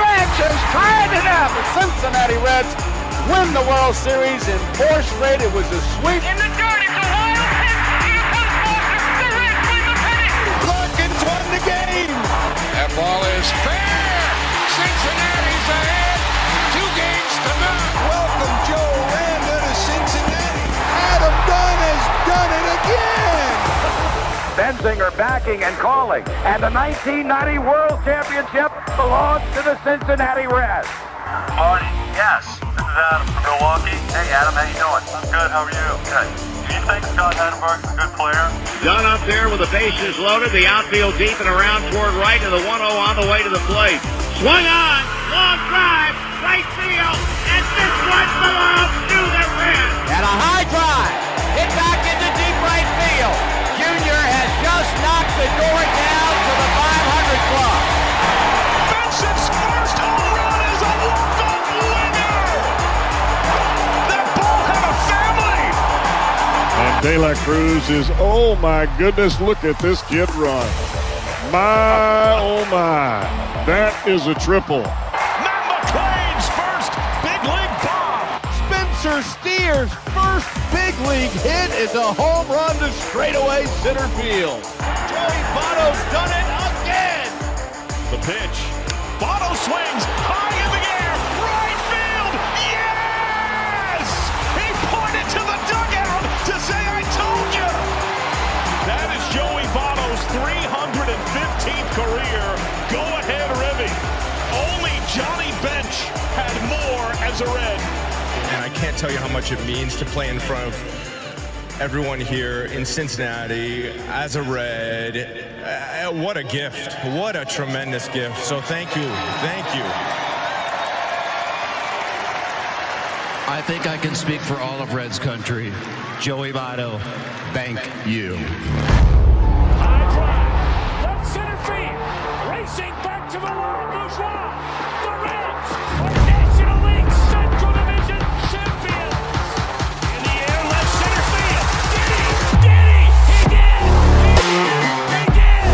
bench has tied it up. The Cincinnati Reds win the World Series in 4 straight. It was a sweep. In the dirt, it's a wild pitch. Here comes Boston. The Reds win the pennant. Larkins won the game. That ball is fair. Cincinnati's ahead. 2 games to none. Welcome Joe Randa to Cincinnati. Adam Dunn has done it again. Benzinger backing and calling. And the 1990 World Championship belongs to the Cincinnati Reds. Marty, yes. This is Adam from Milwaukee. Hey, Adam, how you doing? I'm good. How are you? Good. Do you think Scott Chatterbox is a good player? Dunn up there with the bases loaded, the outfield deep and around toward right, and the 1-0 on the way to the plate. Swung on, long drive, right field, and this one belongs to the Reds. And a high drive, hit back into deep right field. Junior has just knocked the door down to the 500 club. Benson's first home run is a walk-off winner. That ball had a family. And De La Cruz is, oh my goodness, look at this kid run. My, oh my, that is a triple. Matt McClain's first big league bomb. Spencer Steer's first big league hit is a home run to straightaway center field. Joey Votto's done it again. The pitch. Votto swings high in the air. Right field. Yes! He pointed to the dugout to say, I told you. That is Joey Votto's 315th career go-ahead ribby. Only Johnny Bench had more as a Red. And I can't tell you how much it means to play in front of everyone here in Cincinnati as a Red. What a gift. What a tremendous gift. So thank you. Thank you. I think I can speak for all of Reds country. Joey Votto, thank you. High drive. Left center field. Racing back to the line. Bourgeois. The Reds are National League Central Division champions. In the air, left center field. Did he? Did he? He did. He did.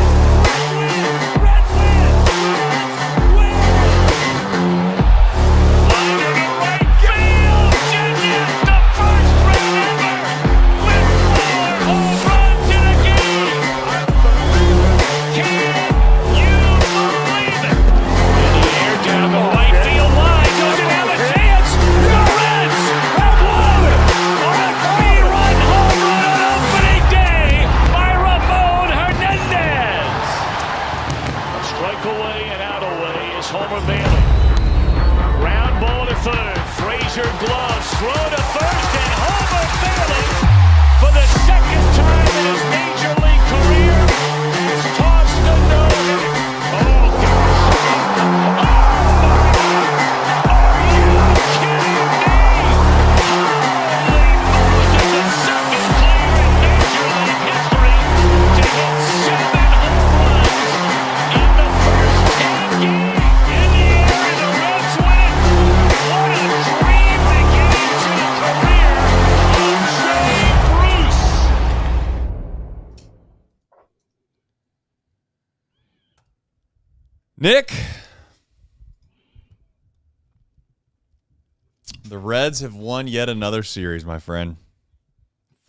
Reds win. Reds win. Line to the right field. Jenkins, the first run ever. With 4 home runs in a game. Can you believe it? In the air, down the right field line. Doesn't have a chance. The Reds have won on a 3-run home run on opening day by Ramon Hernandez. A strike away and out away is Homer Bailey. Ground ball to third. Frazier gloves. Throw to first, and Homer Bailey, for the second time in his major league career, has tossed a no-hitter. Oh, gosh. Oh, are you kidding me? Holy Moses, the second player in major league history to hit 7 home runs in the first 10 games. In the air, and the Reds win. What a dream to get into the career of Jay Bruce. Nick, the Reds have won yet another series, my friend.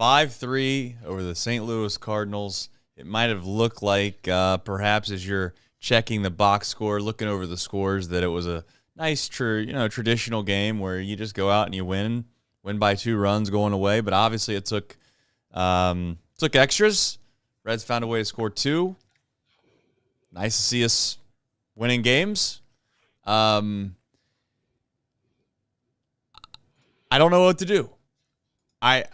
5-3 over the St. Louis Cardinals. It might have looked like, perhaps as you're checking the box score, looking over the scores, that it was a nice, traditional game where you just go out and you win by 2 runs going away. But obviously, it took extras. Reds found a way to score 2. Nice to see us winning games. I don't know what to do. I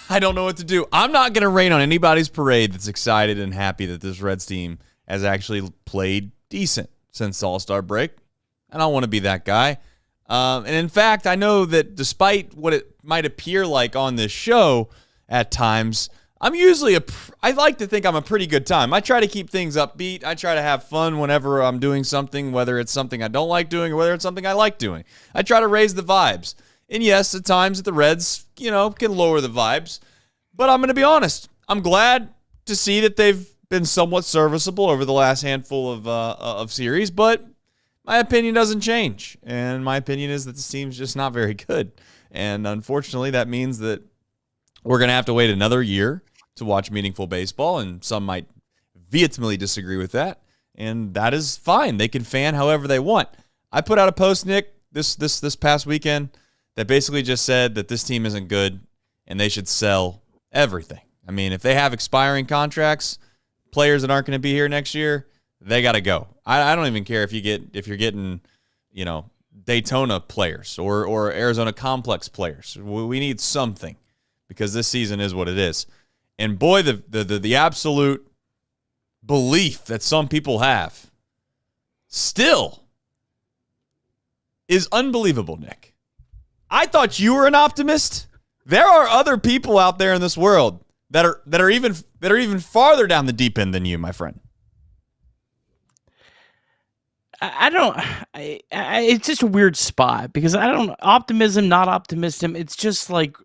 don't know what to do. I'm not going to rain on anybody's parade that's excited and happy that this Reds team has actually played decent since the All-Star break. I don't want to be that guy. And in fact, I know that despite what it might appear like on this show at times, I like to think I'm a pretty good time. I try to keep things upbeat. I try to have fun whenever I'm doing something, whether it's something I don't like doing or whether it's something I like doing. I try to raise the vibes. And yes, at times the Reds, can lower the vibes. But I'm going to be honest. I'm glad to see that they've been somewhat serviceable over the last handful of series. But my opinion doesn't change. And my opinion is that this team's just not very good. And unfortunately, that means that we're going to have to wait another year to watch meaningful baseball, and some might vehemently disagree with that. And that is fine. They can fan however they want. I put out a post, Nick, this past weekend that basically just said that this team isn't good and they should sell everything. I mean, if they have expiring contracts, players that aren't going to be here next year, they got to go. I don't even care if you're getting, Daytona players or Arizona Complex players. We need something because this season is what it is. And boy, the absolute belief that some people have still is unbelievable, Nick. I thought you were an optimist. There are other people out there in this world that are even farther down the deep end than you, my friend. It's just a weird spot because optimism, not optimism. It's just like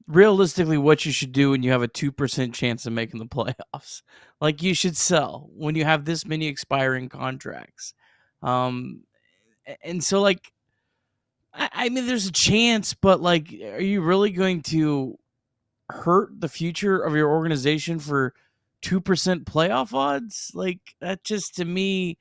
realistically what you should do when you have a 2% chance of making the playoffs. Like you should sell when you have this many expiring contracts. And so like, I mean, there's a chance, but like, are you really going to hurt the future of your organization for 2% playoff odds? Like that just to me,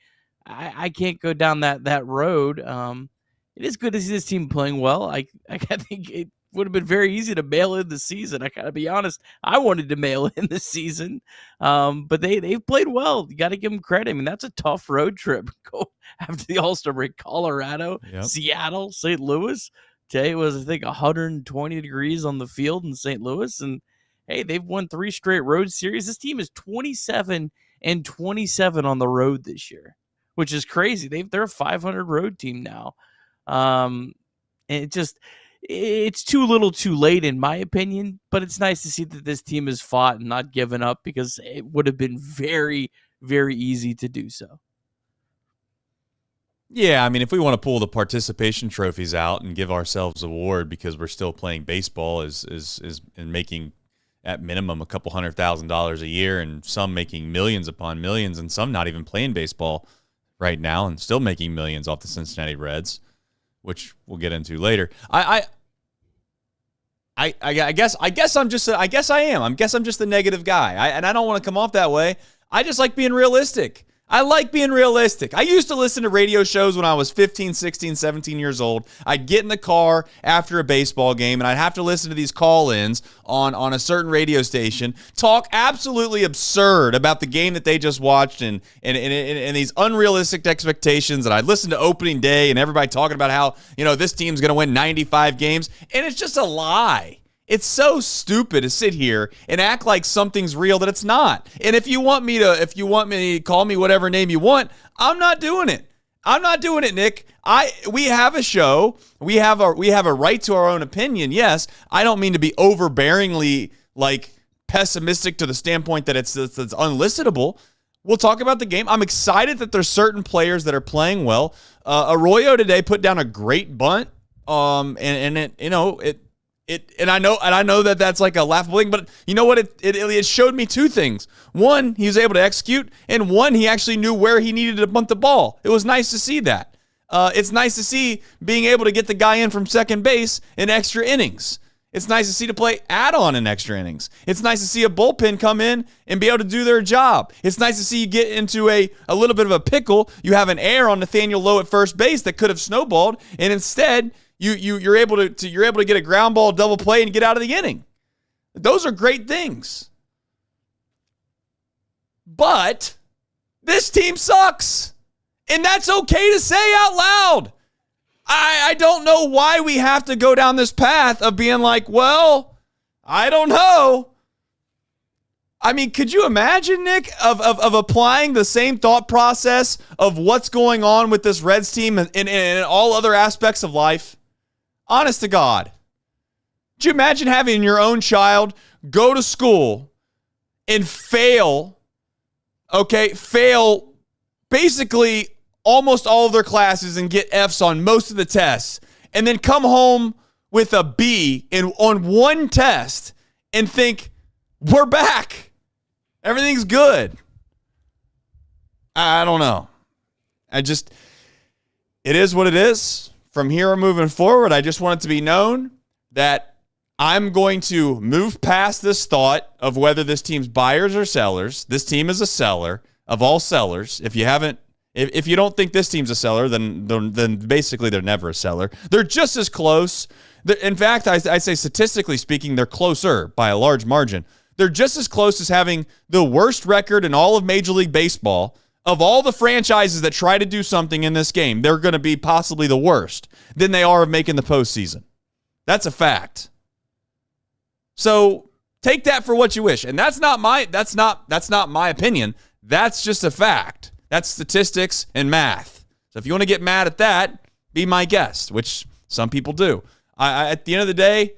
I can't go down that road. It is good to see this team playing well. I think it would have been very easy to mail in the season. I gotta be honest. I wanted to mail in the season, but they've played well. You got to give them credit. I mean, that's a tough road trip. Go after the All-Star break, Colorado, Seattle, St. Louis. Today was, I think, 120 degrees on the field in St. Louis, and hey, they've won 3 straight road series. This team is 27-27 on the road this year, which is crazy. They're a 500 road team now. And it's too little too late in my opinion, but it's nice to see that this team has fought and not given up because it would have been very, very easy to do so. Yeah, I mean, if we want to pull the participation trophies out and give ourselves an award because we're still playing baseball is and making at minimum a couple $100,000 a year, and some making millions upon millions, and some not even playing baseball right now and still making millions off the Cincinnati Reds, which we'll get into later. I guess I am. I guess I'm just the negative guy. And I don't want to come off that way. I just like being realistic. I like being realistic. I used to listen to radio shows when I was 15, 16, 17 years old. I'd get in the car after a baseball game, and I'd have to listen to these call-ins on a certain radio station, talk absolutely absurd about the game that they just watched and these unrealistic expectations. And I'd listen to opening day and everybody talking about how, this team's going to win 95 games. And it's just a lie. It's so stupid to sit here and act like something's real that it's not. And if you want me to call me whatever name you want, I'm not doing it. I'm not doing it, Nick. We have a show. We have a right to our own opinion. Yes, I don't mean to be overbearingly like pessimistic to the standpoint that it's unlistenable. We'll talk about the game. I'm excited that there's certain players that are playing well. Arroyo today put down a great bunt. And I know that that's like a laughable thing, but you know what? It showed me 2 things. One, he was able to execute, and one, he actually knew where he needed to bunt the ball. It was nice to see that. It's nice to see being able to get the guy in from second base in extra innings. It's nice to see to play add-on in extra innings. It's nice to see a bullpen come in and be able to do their job. It's nice to see you get into a little bit of a pickle. You have an error on Nathaniel Lowe at first base that could have snowballed, and instead you're able to get a ground ball double play and get out of the inning. Those are great things. But this team sucks. And that's okay to say out loud. I don't know why we have to go down this path of being like, well, I don't know. I mean, could you imagine, Nick, of applying the same thought process of what's going on with this Reds team in all other aspects of life? Honest to God. Could you imagine having your own child go to school and fail basically almost all of their classes and get Fs on most of the tests, and then come home with a B on one test and think, we're back. Everything's good. I don't know. it is what it is. From here moving forward, I just want it to be known that I'm going to move past this thought of whether this team's buyers or sellers. This team is a seller of all sellers. If you don't think this team's a seller, then basically they're never a seller. They're just as close. In fact, I say statistically speaking, they're closer by a large margin. They're just as close as having the worst record in all of Major League Baseball. Of all the franchises that try to do something in this game, they're going to be possibly the worst than they are of making the postseason. That's a fact. So take that for what you wish. And that's not my opinion. That's just a fact. That's statistics and math. So if you want to get mad at that, be my guest, which some people do. At the end of the day,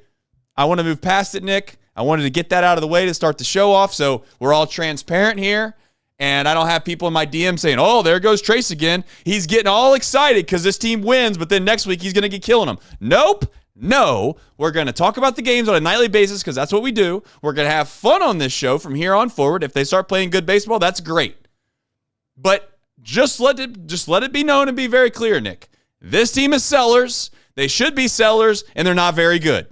I want to move past it, Nick. I wanted to get that out of the way to start the show off so we're all transparent here. And I don't have people in my DM saying, oh, there goes Trace again. He's getting all excited because this team wins, but then next week he's going to get killing them. Nope. No. We're going to talk about the games on a nightly basis because that's what we do. We're going to have fun on this show from here on forward. If they start playing good baseball, that's great. But just let it be known and be very clear, Nick. This team is sellers. They should be sellers, and they're not very good.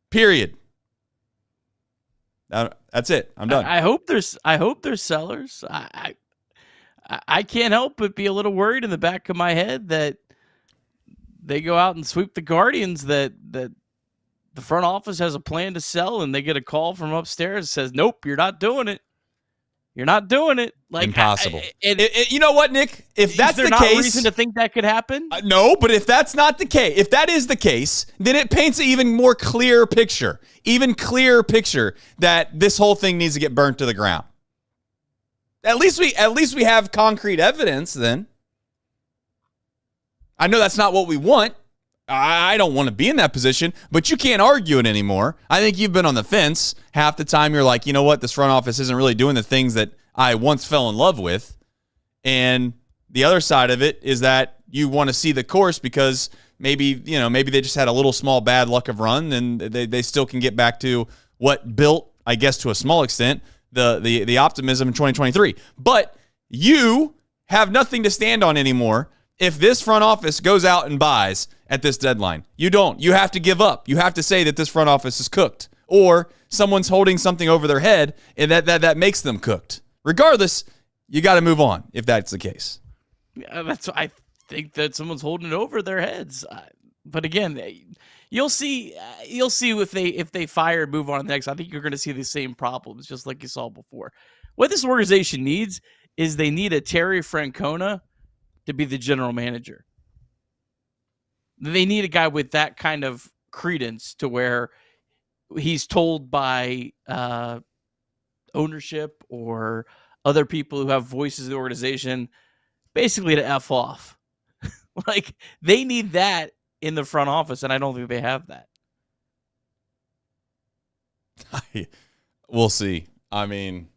Period. That's it. I'm done. I hope there's sellers. I can't help but be a little worried in the back of my head that they go out and sweep the Guardians, that the front office has a plan to sell, and they get a call from upstairs that says, nope, you're not doing it. You're not doing it. Like impossible. You know what, Nick? If that's the case, is there not reason to think that could happen? No, but if that's not the case, if that is the case, then it paints an even more clear picture, that this whole thing needs to get burnt to the ground. At least we have concrete evidence. Then I know that's not what we want. I don't want to be in that position, but you can't argue it anymore. I think you've been on the fence. Half the time you're like, you know what, this front office isn't really doing the things that I once fell in love with. And the other side of it is that you want to see the course because maybe they just had a little small bad luck of run and they still can get back to what built, I guess to a small extent, the optimism in 2023. But you have nothing to stand on anymore if this front office goes out and buys at this deadline. You don't. You have to give up. You have to say that this front office is cooked, or someone's holding something over their head and that makes them cooked. Regardless, you got to move on if that's the case. Yeah, I think that someone's holding it over their heads. But again, you'll see if they fire and move on next. I think you're going to see the same problems just like you saw before. What this organization needs is they need a Terry Francona to be the general manager. They need a guy with that kind of credence to where he's told by ownership or other people who have voices in the organization basically to F off. Like, they need that in the front office, and I don't think they have that. We'll see. I mean,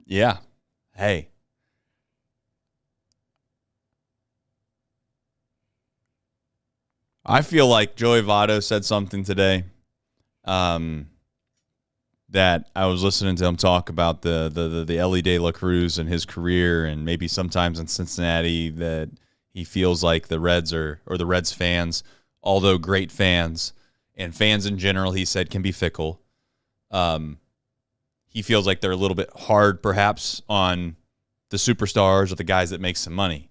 yeah. Hey. I feel like Joey Votto said something today that I was listening to him talk about the Elly de la Cruz and his career, and maybe sometimes in Cincinnati that he feels like the Reds or the Reds fans, although great fans and fans in general, he said, can be fickle. He feels like they're a little bit hard perhaps on the superstars or the guys that make some money.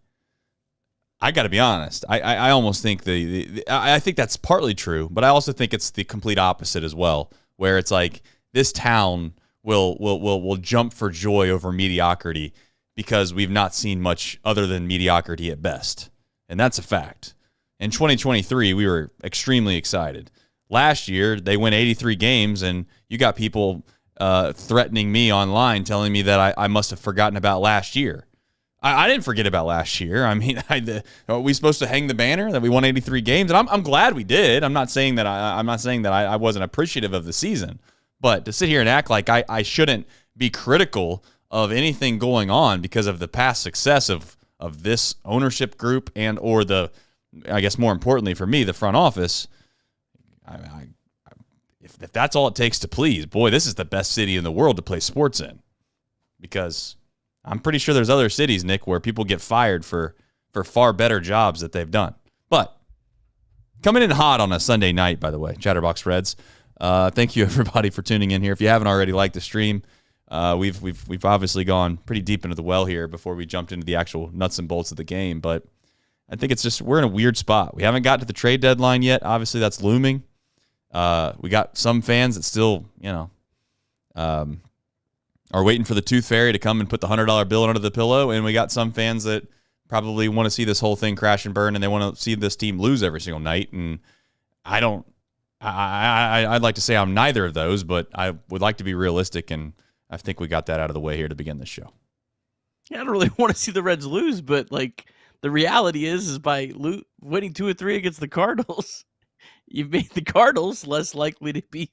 I got to be honest. I almost think I think that's partly true, but I also think it's the complete opposite as well, where it's like this town will jump for joy over mediocrity because we've not seen much other than mediocrity at best, and that's a fact. In 2023, we were extremely excited. Last year, they went 83 games, and you got people threatening me online, telling me that I must have forgotten about last year. I didn't forget about last year. I mean, are we supposed to hang the banner that we won 83 games? And I'm glad we did. I'm not saying that I wasn't appreciative of the season, but to sit here and act like I shouldn't be critical of anything going on because of the past success of this ownership group and or I guess more importantly for me, the front office. If that's all it takes to please, boy, this is the best city in the world to play sports in, because I'm pretty sure there's other cities, Nick, where people get fired for far better jobs that they've done. But coming in hot on a Sunday night, by the way, Chatterbox Reds. Thank you everybody for tuning in here. If you haven't already liked the stream, we've obviously gone pretty deep into the well here before we jumped into the actual nuts and bolts of the game. But I think it's just we're in a weird spot. We haven't got to the trade deadline yet. Obviously, that's looming. We got some fans that still, are waiting for the tooth fairy to come and put the $100 bill under the pillow, and we got some fans that probably want to see this whole thing crash and burn, and they want to see this team lose every single night. And I'd like to say I'm neither of those, but I would like to be realistic, and I think we got that out of the way here to begin this show. Yeah, I don't really want to see the Reds lose, but like the reality is by winning 2 or 3 against the Cardinals, you've made the Cardinals less likely to be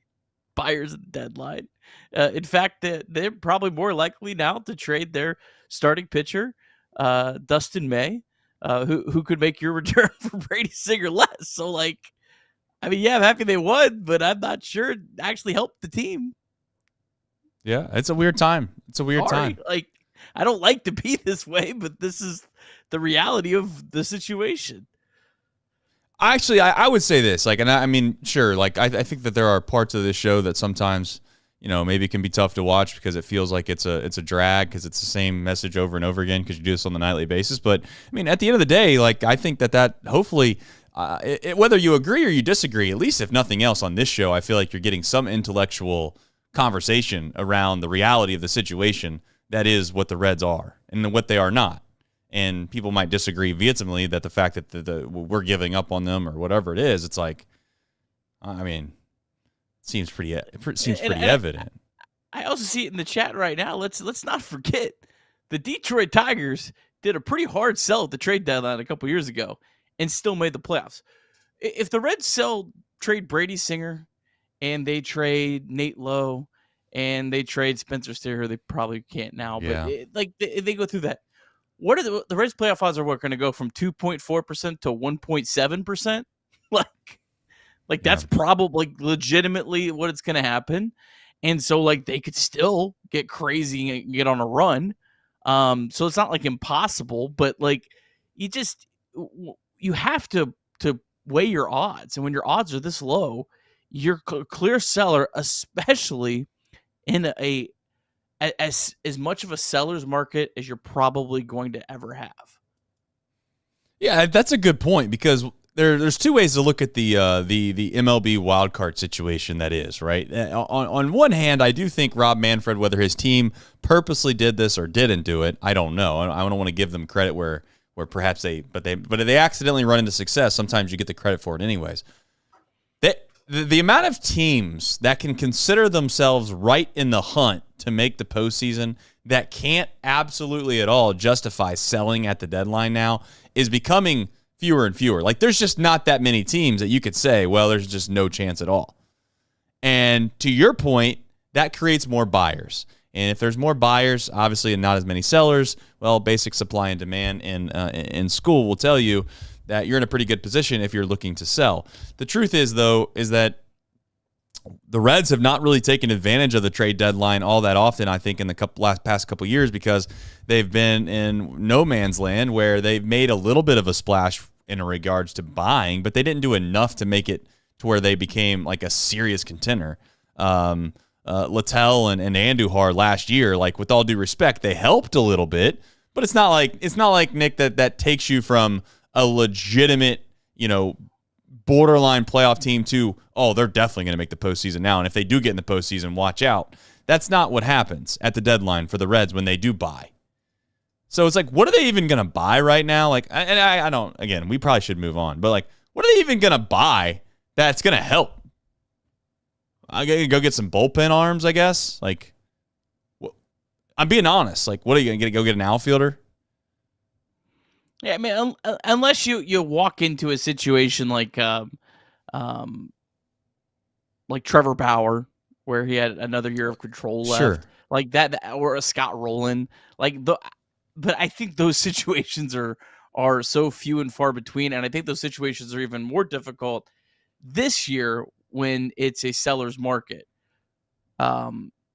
buyers at the deadline. In fact, they're probably more likely now to trade their starting pitcher, Dustin May, who could make your return for Brady Singer less. So, like, I mean, yeah, I'm happy they won, but I'm not sure it actually helped the team. Yeah, it's a weird time. It's a weird time. Like, I don't like to be this way, but this is the reality of the situation. Actually, I would say this, like, and I mean, sure, like, I think that there are parts of this show that sometimes, maybe can be tough to watch because it feels like it's a drag because it's the same message over and over again because you do this on the nightly basis. But I mean, at the end of the day, like, I think that hopefully, whether you agree or you disagree, at least if nothing else on this show, I feel like you're getting some intellectual conversation around the reality of the situation that is what the Reds are and what they are not. And people might disagree vehemently that the fact that we're giving up on them or whatever it is, it's like, I mean, it seems pretty evident. I also see it in the chat right now. Let's not forget the Detroit Tigers did a pretty hard sell at the trade deadline a couple years ago and still made the playoffs. If the Reds trade Brady Singer and they trade Nate Lowe and they trade Spencer Steer, they probably can't now, but they go through that. What are the Reds playoff odds are going to go from 2.4% to 1.7%? Like that's probably legitimately what it's going to happen. And so like they could still get crazy and get on a run. So it's not like impossible, but like you have to weigh your odds. And when your odds are this low, you're a clear seller, especially in as much of a seller's market as you're probably going to ever have. Yeah, that's a good point because there's two ways to look at the MLB wildcard situation that is, right? On one hand, I do think Rob Manfred, whether his team purposely did this or didn't do it, I don't know. I don't want to give them credit where perhaps they accidentally run into success. Sometimes you get the credit for it anyways. The amount of teams that can consider themselves right in the hunt to make the postseason that can't absolutely at all justify selling at the deadline now is becoming fewer and fewer. Like, there's just not that many teams that you could say, well, there's just no chance at all. And to your point, that creates more buyers. And if there's more buyers, obviously, and not as many sellers, well, basic supply and demand in school will tell you that you're in a pretty good position if you're looking to sell. The truth is, though, is that the Reds have not really taken advantage of the trade deadline all that often, I think, in the past couple years because they've been in no man's land where they've made a little bit of a splash in regards to buying, but they didn't do enough to make it to where they became like a serious contender. Littell and Andujar last year, like, with all due respect, they helped a little bit, but it's not like Nick that takes you from a legitimate, borderline playoff team to, oh, they're definitely going to make the postseason now. And if they do get in the postseason, watch out. That's not what happens at the deadline for the Reds when they do buy. So it's like, what are they even going to buy right now? Like, and I don't, again, we probably should move on, but like, what are they even going to buy that's going to help? I got to go get some bullpen arms, I guess. Like, I'm being honest. Like, what are you going to go get an outfielder? Yeah, I mean, unless you walk into a situation like Trevor Bauer, where he had another year of control left, sure, like that, or a Scott Rowland, but I think those situations are so few and far between, and I think those situations are even more difficult this year when it's a seller's market.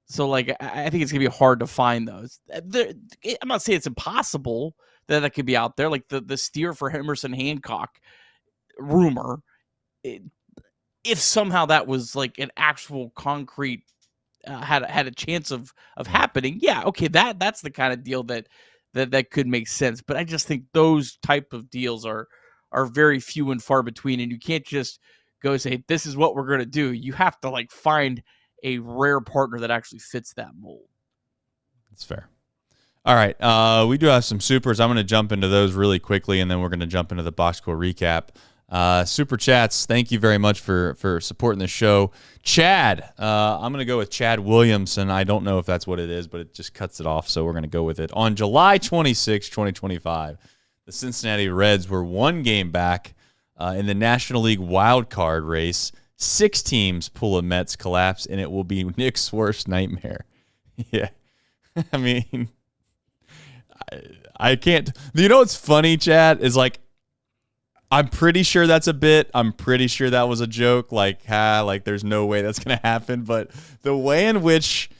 So, like, I think it's going to be hard to find those. I'm not saying it's impossible that could be out there. Like, the steer for Emerson Hancock rumor, if somehow that was, like, an actual concrete, had a chance of happening, yeah, okay, that's the kind of deal that could make sense. But I just think those type of deals are very few and far between, and you can't just go say, this is what we're going to do. You have to, like, find a rare partner that actually fits that mold. That's fair. All right. We do have some supers. I'm going to jump into those really quickly, and then we're going to jump into the box score recap. Super chats. Thank you very much for supporting the show. Chad, I'm going to go with Chad Williamson. I don't know if that's what it is, but it just cuts it off. So we're going to go with it. On July 26, 2025, the Cincinnati Reds were 1 game back in the National League wild card race. 6 teams pull a Mets collapse, and it will be Nick's worst nightmare. Yeah. I mean, I can't. You know what's funny, Chad, is like, I'm pretty sure that's a bit. I'm pretty sure that was a joke. Like, there's no way that's going to happen. But the way in which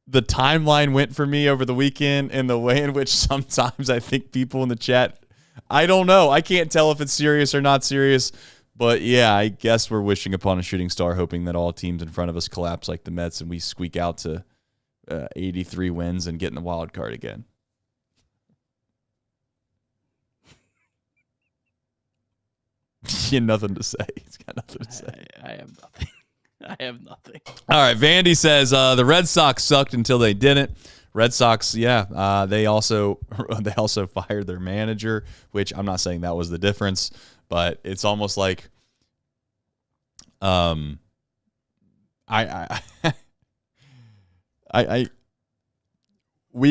the timeline went for me over the weekend and the way in which sometimes I think people in the chat, I don't know. I can't tell if it's serious or not serious. But, yeah, I guess we're wishing upon a shooting star, hoping that all teams in front of us collapse like the Mets and we squeak out to 83 wins and get in the wild card again. You have nothing to say. He's got nothing to say. I have nothing. I have nothing. All right, Vandy says the Red Sox sucked until they didn't. Red Sox, yeah, they also fired their manager, which I'm not saying that was the difference, but it's almost like we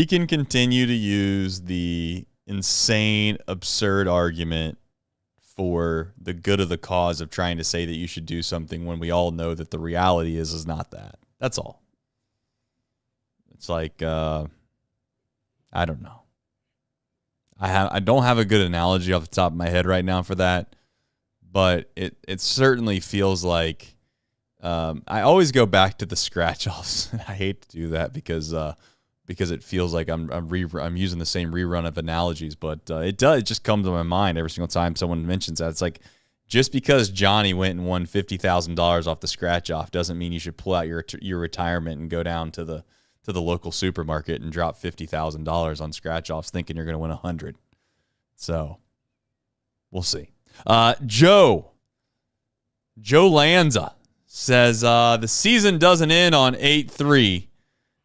can continue to use the insane, absurd argument for the good of the cause of trying to say that you should do something when we all know that the reality is not that. That's all. It's like, I don't know. I don't have a good analogy off the top of my head right now for that, but it certainly feels like I always go back to the scratch-offs. I hate to do that because it feels like I'm using the same rerun of analogies, but it just comes to my mind every single time someone mentions that. It's like, just because Johnny went and won $50,000 off the scratch-off doesn't mean you should pull out your retirement and go down to the local supermarket and drop $50,000 on scratch-offs thinking you're going to win 100. So we'll see. Joe Lanza says the season doesn't end on 8-3.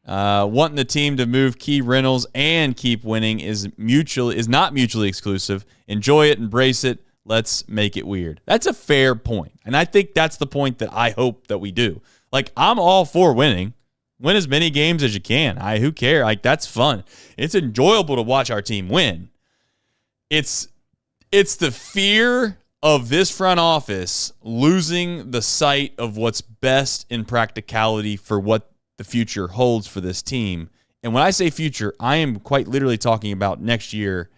Wanting the team to move key rentals and keep winning is not mutually exclusive. Enjoy it, embrace it. Let's make it weird. That's a fair point. And I think that's the point that I hope that we do. Like, I'm all for winning. Win as many games as you can. Who cares? Like, that's fun. It's enjoyable to watch our team win. It's the fear of this front office losing the sight of what's best in practicality for what the future holds for this team. And when I say future, I am quite literally talking about next year,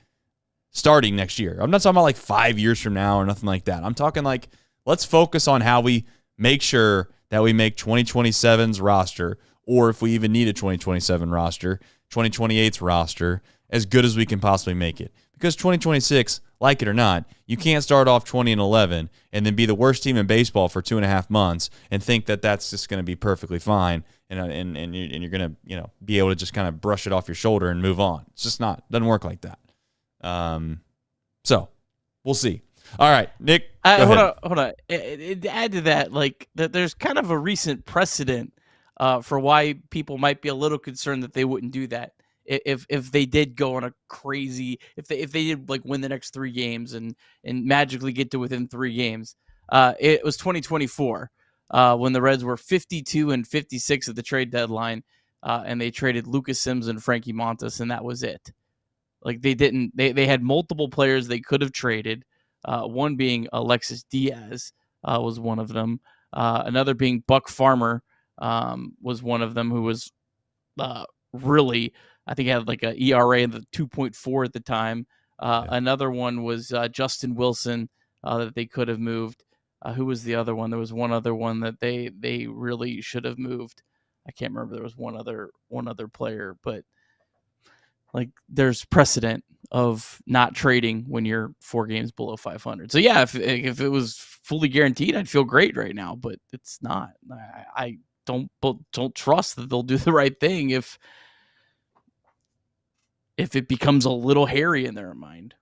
starting next year. I'm not talking about like 5 years from now or nothing like that. I'm talking like, let's focus on how we make sure that we make 2027's roster, or if we even need a 2027 roster, 2028's roster, as good as we can possibly make it. Because 2026, like it or not, you can't start off 20-11 and then be the worst team in baseball for 2.5 months and think that that's just going to be perfectly fine and you're going to be able to just kind of brush it off your shoulder and move on. It's just not. Doesn't work like that. So we'll see. All right, Nick. Hold on. Add to that, like there's kind of a recent precedent for why people might be a little concerned that they wouldn't do that if they did go on a crazy, if they did like win the next 3 games and magically get to within 3 games. It was 2024 when the Reds were 52-56 at the trade deadline, and they traded Lucas Sims and Frankie Montas, and that was it. Like they had multiple players they could have traded. One being Alexis Diaz was one of them. Another being Buck Farmer was one of them, who was really, I think, had like a ERA in the 2.4 at the time. Another one was Justin Wilson that they could have moved. Who was the other one? There was one other one that they really should have moved. I can't remember. There was one other player, but like there's precedent of not trading when you're 4 games below 500. So yeah, if it was fully guaranteed, I'd feel great right now, but it's not. I don't trust that they'll do the right thing if it becomes a little hairy in their mind.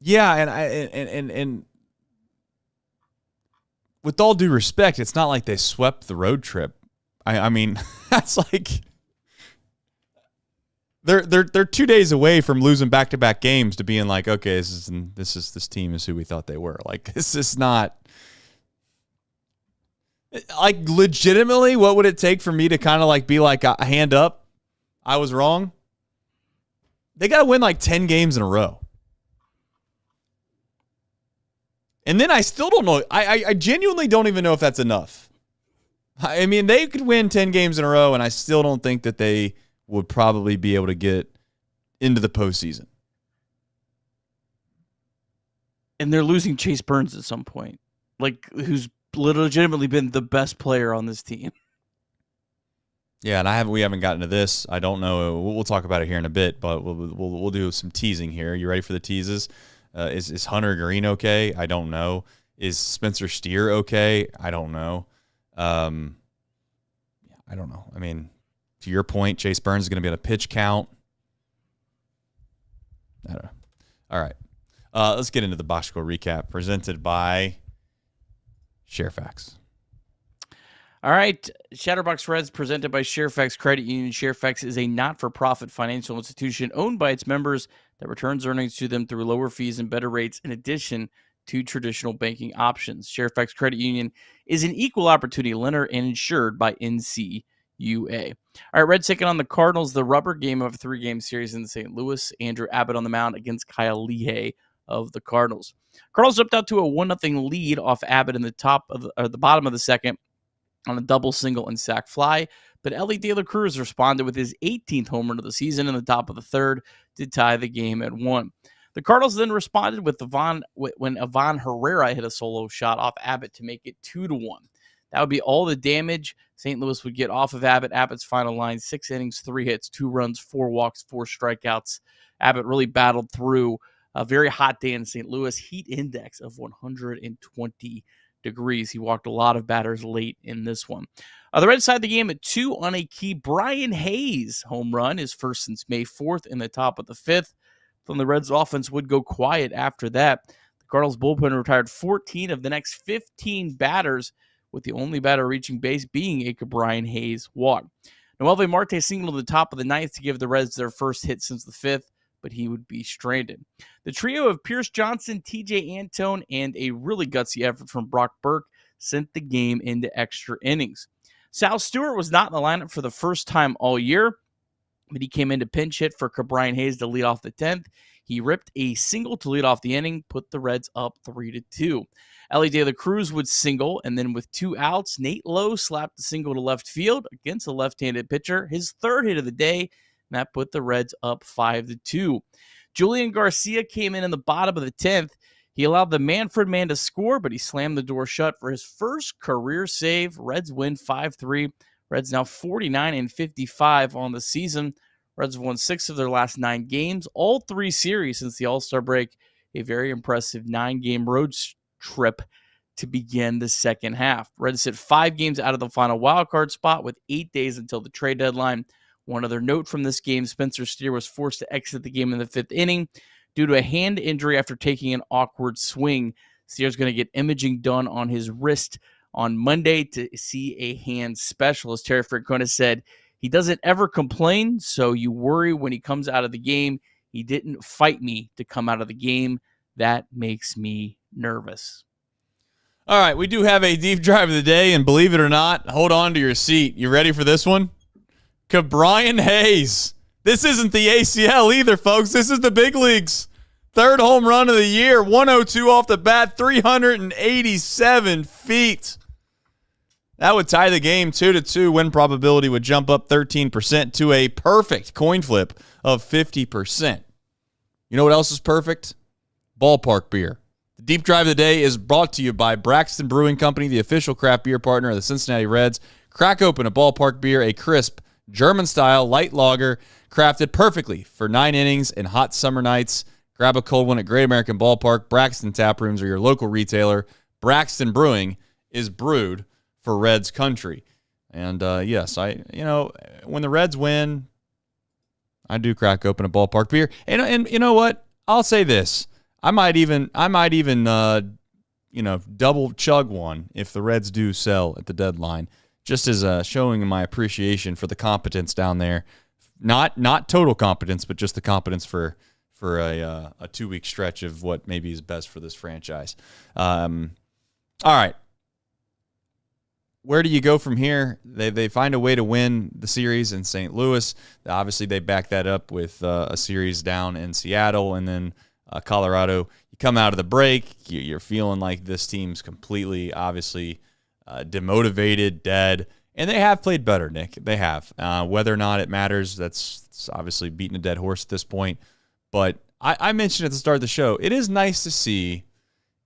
Yeah, and with all due respect, it's not like they swept the road trip. I mean, that's like they're 2 days away from losing back-to-back games to being like, okay, this team is who we thought they were. Like, this is not like legitimately. What would it take for me to kind of like be like a hand up? I was wrong. They got to win like 10 games in a row. And then I still don't know. I genuinely don't even know if that's enough. I mean, they could win 10 games in a row, and I still don't think that they would probably be able to get into the postseason. And they're losing Chase Burns at some point, like who's legitimately been the best player on this team. Yeah, and we haven't gotten to this. I don't know. We'll talk about it here in a bit, but we'll do some teasing here. You ready for the teases? Is Hunter Green okay? I don't know. Is Spencer Steer okay? I don't know. I don't know. I mean, to your point, Chase Burns is going to be on a pitch count. I don't know. All right. Let's get into the box score recap presented by Sharefax. All right. Chatterbox Reds presented by Sharefax Credit Union. Sharefax is a not-for-profit financial institution owned by its members that returns earnings to them through lower fees and better rates in addition to traditional banking options. Sharefax Credit Union is an equal opportunity lender and insured by NCUA. All right, Reds taking on the Cardinals, the rubber game of a 3-game series in St. Louis. Andrew Abbott on the mound against Kyle Lehigh of the Cardinals. Cardinals jumped out to a 1-0 lead off Abbott in the bottom of the second on a double, single, and sac fly. But Elly Cruz responded with his 18th home run of the season in the top of the third to tie the game at 1. The Cardinals then responded with when Ivan Herrera hit a solo shot off Abbott to make it 2-1. That would be all the damage St. Louis would get off of Abbott. Abbott's final line, 6 innings, 3 hits, 2 runs, 4 walks, 4 strikeouts. Abbott really battled through a very hot day in St. Louis. Heat index of 120 degrees. He walked a lot of batters late in this one. The Reds tied the game at 2 on a key Brian Hayes home run, his first since May 4th in the top of the 5th. Then the Reds offense would go quiet after that. The Cardinals bullpen retired 14 of the next 15 batters, with the only batter reaching base being a Brian Hayes walk. Noelvi Marte singled to the top of the 9th to give the Reds their first hit since the 5th, but he would be stranded. The trio of Pierce Johnson, TJ Antone, and a really gutsy effort from Brock Burke sent the game into extra innings. Sal Stewart was not in the lineup for the first time all year, but he came in to pinch hit for Brian Hayes to lead off the 10th. He ripped a single to lead off the inning, put the Reds up 3-2. Elly Cruz would single, and then with 2 outs, Nate Lowe slapped a single to left field against a left-handed pitcher, his 3rd hit of the day, and that put the Reds up 5-2. Julian Garcia came in the bottom of the 10th. He allowed the Manfred man to score, but he slammed the door shut for his first career save. Reds win 5-3. Reds now 49-55 on the season. Reds have won 6 of their last 9 games, all 3 series since the All-Star break. A very impressive 9-game road trip to begin the second half. Reds sit 5 games out of the final wildcard spot with 8 days until the trade deadline. One other note from this game, Spencer Steer was forced to exit the game in the 5th inning due to a hand injury after taking an awkward swing. Steer's going to get imaging done on his wrist on Monday to see a hand specialist. Terry Francona said he doesn't ever complain, so you worry when he comes out of the game. He didn't fight me to come out of the game. That makes me nervous. All right, we do have a deep drive of the day, and believe it or not, hold on to your seat. You ready for this one? Brian Hayes. This isn't the ACL either, folks. This is the big leagues. 3rd home run of the year, 102 off the bat, 387 feet. That would tie the game 2-2. Win probability would jump up 13% to a perfect coin flip of 50%. You know what else is perfect? Ballpark Beer. The Deep Drive of the Day is brought to you by Braxton Brewing Company, the official craft beer partner of the Cincinnati Reds. Crack open a Ballpark Beer, a crisp, German-style light lager crafted perfectly for 9 innings and hot summer nights. Grab a cold one at Great American Ballpark. Braxton Taprooms are your local retailer. Braxton Brewing is brewed for Reds country. And yes, when the Reds win, I do crack open a Ballpark Beer. And you know what? I'll say this. I might even double chug one if the Reds do sell at the deadline, just as showing my appreciation for the competence down there. Not total competence, but just the competence for a 2-week stretch of what maybe is best for this franchise. All right. Where do you go from here? They find a way to win the series in St. Louis. Obviously, they back that up with a series down in Seattle, and then Colorado. You come out of the break, you're feeling like this team's completely, obviously, demotivated, dead, and they have played better, Nick. They have. Whether or not it matters, that's obviously beating a dead horse at this point. But I mentioned at the start of the show, it is nice to see.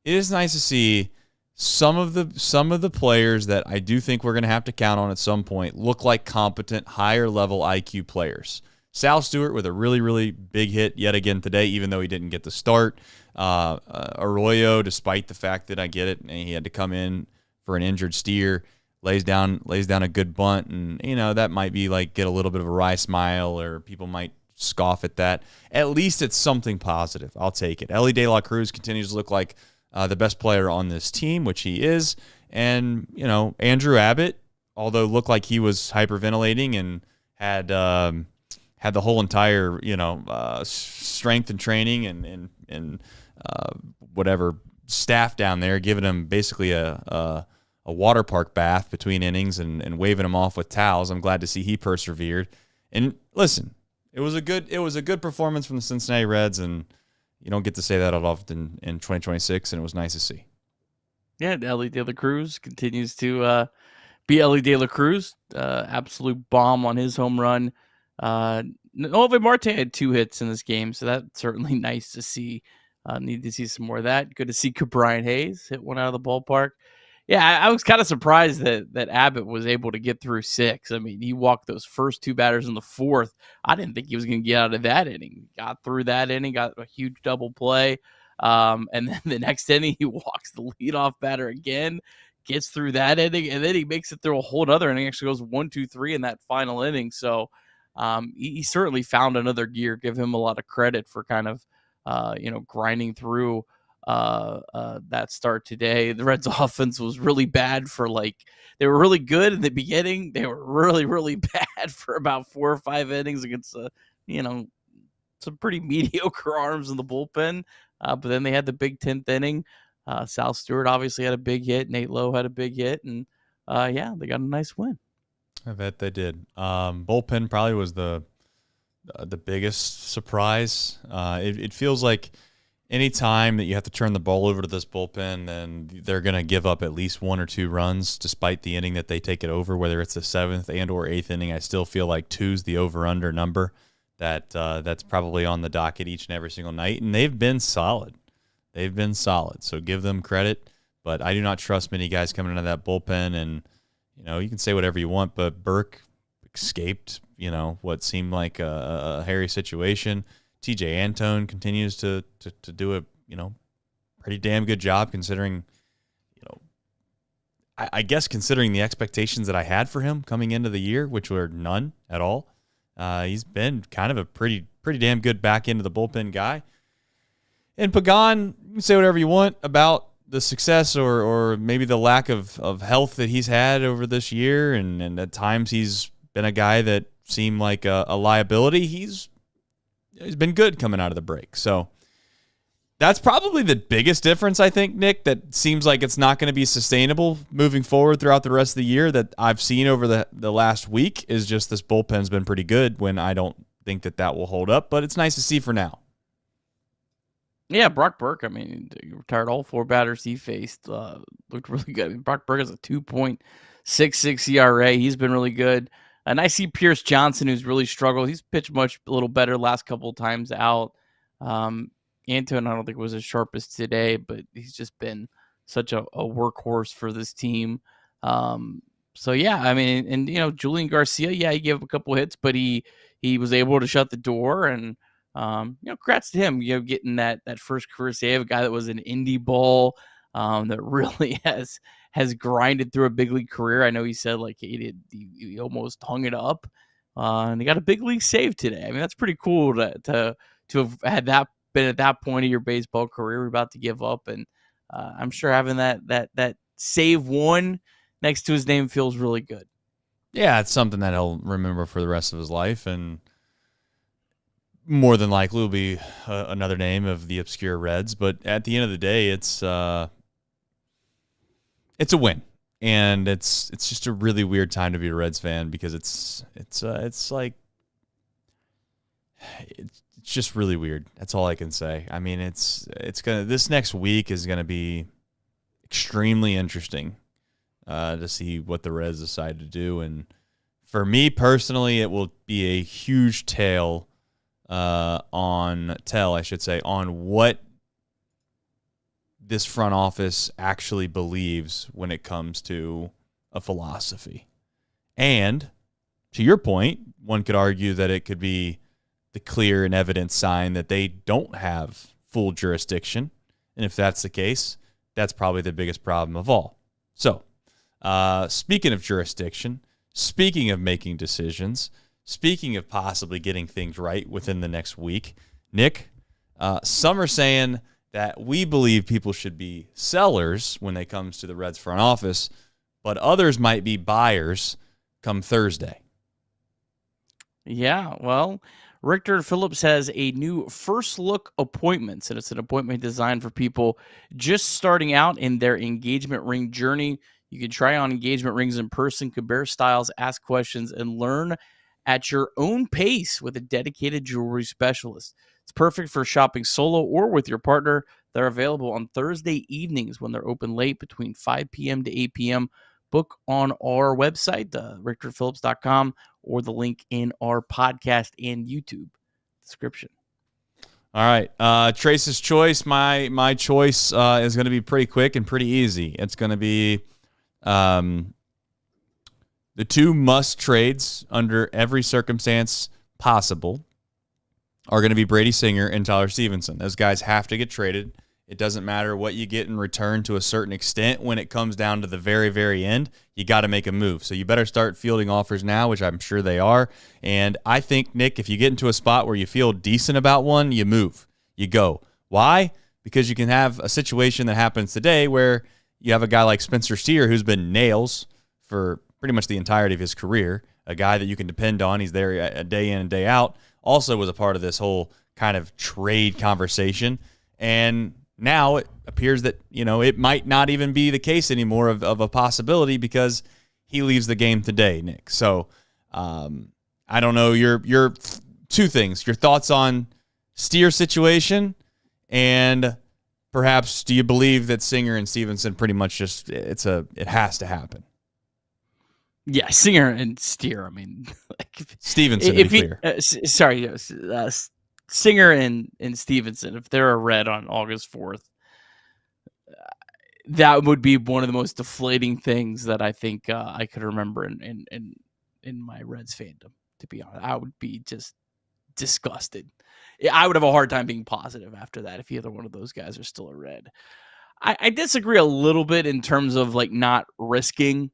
It is nice to see some of the players that I do think we're going to have to count on at some point look like competent, higher level IQ players. Sal Stewart with a really, really big hit yet again today, even though he didn't get the start. Arroyo, despite the fact that I get it, and he had to come in for an injured Steer, lays down a good bunt, and that might be like get a little bit of a wry smile, or people might scoff at that. At least it's something positive. I'll take it. Elly De La Cruz continues to look like the best player on this team, which he is, and Andrew Abbott, although looked like he was hyperventilating and had the whole entire strength and training and whatever staff down there giving him basically a water park bath between innings and waving him off with towels. I'm glad to see he persevered. And listen, it was a good performance from the Cincinnati Reds, and you don't get to say that often in 2026, and it was nice to see. Yeah, Elly De La Cruz continues to be Elly De La Cruz. Absolute bomb on his home run. Noelvi Marte had 2 hits in this game, so that's certainly nice to see. Need to see some more of that. Good to see Brian Hayes hit one out of the ballpark. Yeah, I was kind of surprised that Abbott was able to get through 6. I mean, he walked those first 2 batters in the 4th. I didn't think he was going to get out of that inning. Got through that inning, got a huge double play. And then the next inning, he walks the leadoff batter again, gets through that inning, and then he makes it through a whole other inning. Actually goes 1, 2, 3 in that final inning. So he certainly found another gear. Give him a lot of credit for kind of grinding through that start today. The Reds offense was really bad they were really good in the beginning. They were really, really bad for about 4 or 5 innings against some pretty mediocre arms in the bullpen. But then they had the big 10th inning. Sal Stewart obviously had a big hit. Nate Lowe had a big hit, and they got a nice win. I bet they did. Bullpen probably was the biggest surprise. It feels like any time that you have to turn the ball over to this bullpen, then they're going to give up at least 1 or 2 runs, despite the inning that they take it over, whether it's the 7th and or 8th inning. I still feel like 2's the over-under number that's probably on the docket each and every single night, and they've been solid. So give them credit, but I do not trust many guys coming into that bullpen, and you can say whatever you want, but Burke escaped, what seemed like a hairy situation. TJ Antone continues to do a, pretty damn good job considering, I guess considering the expectations that I had for him coming into the year, which were none at all. He's been kind of a pretty damn good back into the bullpen guy. And Pagan, you can say whatever you want about the success or maybe the lack of health that he's had over this year, and at times he's been a guy that seemed like a liability. He's been good coming out of the break. So that's probably the biggest difference, I think, Nick, that seems like it's not going to be sustainable moving forward throughout the rest of the year that I've seen over the last week is just this bullpen's been pretty good when I don't think that will hold up, but it's nice to see for now. Yeah, Brock Burke, he retired all 4 batters he faced. Looked really good. Brock Burke has a 2.66 ERA. He's been really good. And I see Pierce Johnson, who's really struggled. He's pitched a little better last couple of times out. Anton, I don't think was as sharp as today, but he's just been such a workhorse for this team. So yeah, I mean, and Julian Garcia, yeah, he gave up a couple hits, but he was able to shut the door, and congrats to him, getting that first career save, a guy that was an indie ball, that really has grinded through a big league career. I know he said like he almost hung it up, and he got a big league save today. I mean, that's pretty cool to have had that been at that point of your baseball career. We're about to give up, and I'm sure having that save one next to his name feels really good. Yeah, it's something that he'll remember for the rest of his life, and more than likely will be another name of the obscure Reds. But at the end of the day, it's a win, and it's just a really weird time to be a Reds fan because it's just really weird. That's all I can say. I mean, this next week is gonna be extremely interesting to see what the Reds decide to do, and for me personally, it will be a huge tell on what this front office actually believes when it comes to a philosophy. And to your point, one could argue that it could be the clear and evident sign that they don't have full jurisdiction. And if that's the case, that's probably the biggest problem of all. So, speaking of jurisdiction, speaking of making decisions, speaking of possibly getting things right within the next week, Nick, some are saying that we believe people should be sellers when it comes to the Reds front office, but others might be buyers come Thursday. Yeah, well, Richter Phillips has a new first look appointments, and it's an appointment designed for people just starting out in their engagement ring journey. You can try on engagement rings in person, compare styles, ask questions, and learn at your own pace with a dedicated jewelry specialist. It's perfect for shopping solo or with your partner. They're available on Thursday evenings when they're open late between 5 p.m. to 8 p.m. Book on our website, richardphillips.com, or the link in our podcast and YouTube description. All right. Trace's choice. My choice is going to be pretty quick and pretty easy. It's going to be the two must trades under every circumstance possible are going to be Brady Singer and Tyler Stevenson. Those guys have to get traded. It doesn't matter what you get in return to a certain extent. When it comes down to the very, very end, you got to make a move. So you better start fielding offers now, which I'm sure they are. And I think, Nick, if you get into a spot where you feel decent about one, you move. You go. Why? Because you can have a situation that happens today where you have a guy like Spencer Steer who's been nails for pretty much the entirety of his career, a guy that you can depend on. He's there a day in and day out. Also was a part of this whole kind of trade conversation. And now it appears that, it might not even be the case anymore of a possibility because he leaves the game today, Nick. So I don't know your two things, your thoughts on Steer's situation, and perhaps do you believe that Singer and Stevenson pretty much just it has to happen? Yeah, Singer and Steer. I mean, Stevenson, to be clear. Singer and Stevenson, if they're a Red on August 4th, that would be one of the most deflating things that I think I could remember in my Reds fandom, to be honest. I would be just disgusted. I would have a hard time being positive after that if either one of those guys are still a Red. I disagree a little bit in terms of not risking.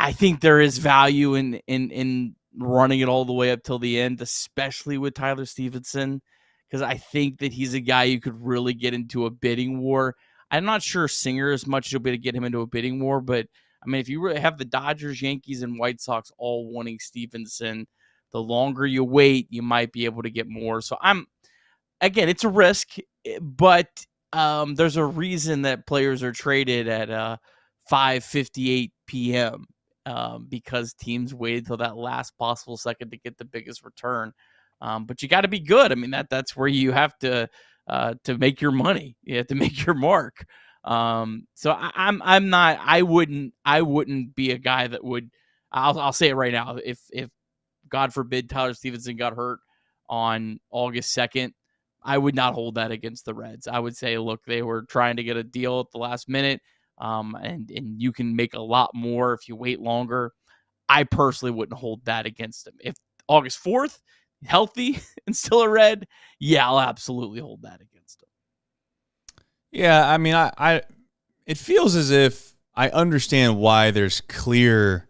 I think there is value in running it all the way up till the end, especially with Tyler Stevenson, because I think that he's a guy you could really get into a bidding war. I'm not sure Singer as much as you'll be able to get him into a bidding war, but I mean, if you really have the Dodgers, Yankees, and White Sox all wanting Stevenson, the longer you wait, you might be able to get more. So again, it's a risk, but there's a reason that players are traded at 5:58 p.m. Because teams waited till that last possible second to get the biggest return. But you got to be good. I mean, that's where you have to make your money. You have to make your mark. So I wouldn't be a guy that would. I'll say it right now. If God forbid Tyler Stevenson got hurt on August 2nd, I would not hold that against the Reds. I would say, look, they were trying to get a deal at the last minute, and you can make a lot more if you wait longer. I personally wouldn't hold that against them. If August 4th, healthy and still a Red, yeah, I'll absolutely hold that against them. Yeah, I mean, it feels as if I understand why there's clear